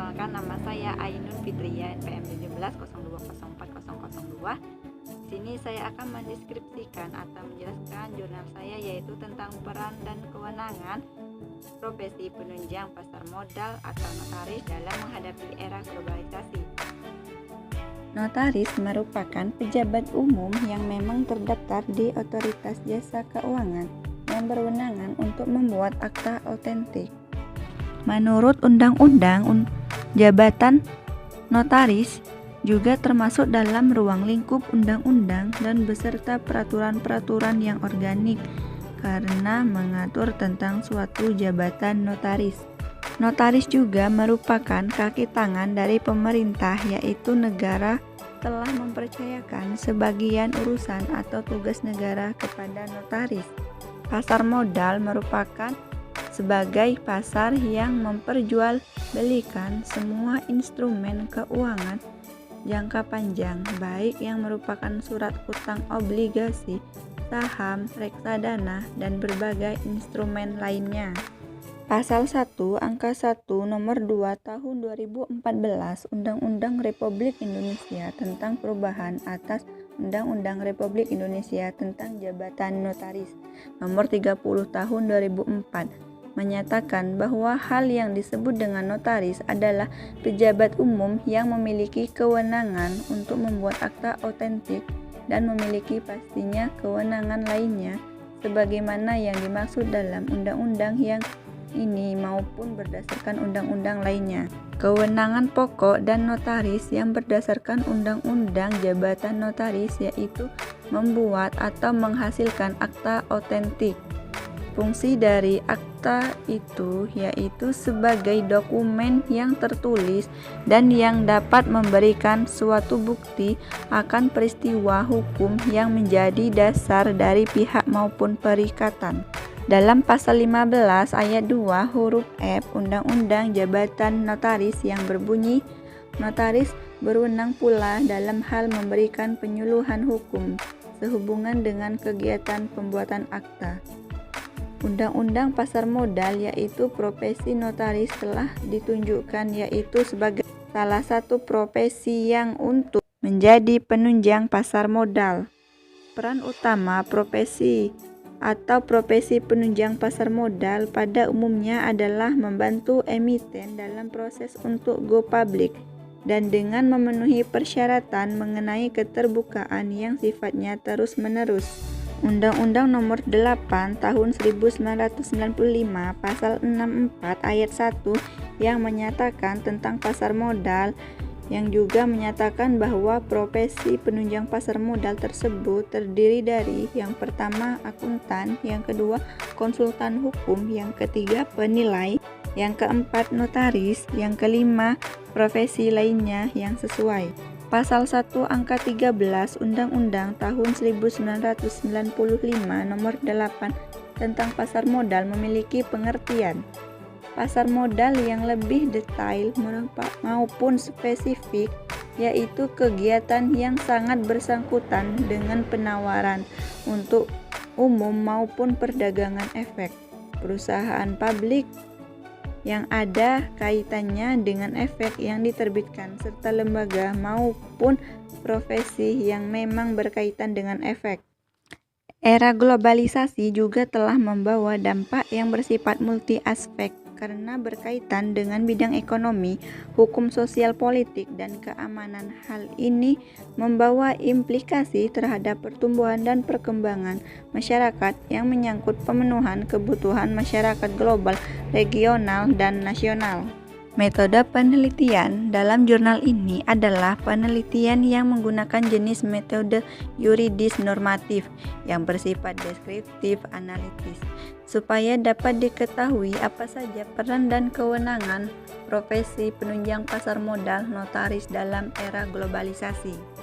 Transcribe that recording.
Perkenalkan, nama saya Ainun Fitria, NPM 1702040002. Di sini saya akan mendeskripsikan atau menjelaskan jurnal saya, yaitu tentang peran dan kewenangan profesi penunjang pasar modal atau notaris dalam menghadapi era globalisasi. Notaris merupakan pejabat umum yang memang terdaftar di Otoritas Jasa Keuangan yang berwenang untuk membuat akta autentik. Menurut Undang-Undang, jabatan notaris juga termasuk dalam ruang lingkup undang-undang dan beserta peraturan-peraturan yang organik karena mengatur tentang suatu jabatan notaris. Notaris juga merupakan kaki tangan dari pemerintah, yaitu negara telah mempercayakan sebagian urusan atau tugas negara kepada notaris. Pasar modal merupakan sebagai pasar yang memperjualbelikan semua instrumen keuangan jangka panjang, baik yang merupakan surat utang, obligasi, saham, reksadana, dan berbagai instrumen lainnya. Pasal 1 Angka 1 Nomor 2 Tahun 2014 Undang-Undang Republik Indonesia tentang perubahan atas Undang-Undang Republik Indonesia tentang Jabatan Notaris Nomor 30 Tahun 2004 menyatakan bahwa hal yang disebut dengan notaris adalah pejabat umum yang memiliki kewenangan untuk membuat akta autentik dan memiliki pastinya kewenangan lainnya sebagaimana yang dimaksud dalam undang-undang yang ini maupun berdasarkan undang-undang lainnya. Kewenangan pokok dan notaris yang berdasarkan undang-undang jabatan notaris yaitu membuat atau menghasilkan akta autentik. Fungsi dari akta itu yaitu sebagai dokumen yang tertulis dan yang dapat memberikan suatu bukti akan peristiwa hukum yang menjadi dasar dari pihak maupun perikatan. Dalam pasal 15 ayat 2 huruf F Undang-Undang Jabatan Notaris yang berbunyi, notaris berwenang pula dalam hal memberikan penyuluhan hukum sehubungan dengan kegiatan pembuatan akta. Undang-Undang Pasar Modal yaitu profesi notaris telah ditunjukkan yaitu sebagai salah satu profesi yang untuk menjadi penunjang pasar modal. Peran utama profesi penunjang pasar modal pada umumnya adalah membantu emiten dalam proses untuk go public dan dengan memenuhi persyaratan mengenai keterbukaan yang sifatnya terus-menerus. Undang-Undang Nomor 8 Tahun 1995 Pasal 64 Ayat 1 yang menyatakan tentang pasar modal yang juga menyatakan bahwa profesi penunjang pasar modal tersebut terdiri dari yang pertama akuntan, yang kedua konsultan hukum, yang ketiga penilai, yang keempat notaris, yang kelima profesi lainnya yang sesuai. Pasal 1 Angka 13 Undang-Undang Tahun 1995 Nomor 8 tentang pasar modal memiliki pengertian pasar modal yang lebih detail maupun spesifik, yaitu kegiatan yang sangat bersangkutan dengan penawaran untuk umum maupun perdagangan efek, perusahaan publik yang ada kaitannya dengan efek yang diterbitkan, serta lembaga maupun profesi yang memang berkaitan dengan efek. Era globalisasi juga telah membawa dampak yang bersifat multi aspek karena berkaitan dengan bidang ekonomi, hukum sosial, politik, dan keamanan. Hal ini membawa implikasi terhadap pertumbuhan dan perkembangan masyarakat yang menyangkut pemenuhan kebutuhan masyarakat global, regional, dan nasional. Metode penelitian dalam jurnal ini adalah penelitian yang menggunakan jenis metode yuridis normatif yang bersifat deskriptif analitis supaya dapat diketahui apa saja peran dan kewenangan profesi penunjang pasar modal notaris dalam era globalisasi.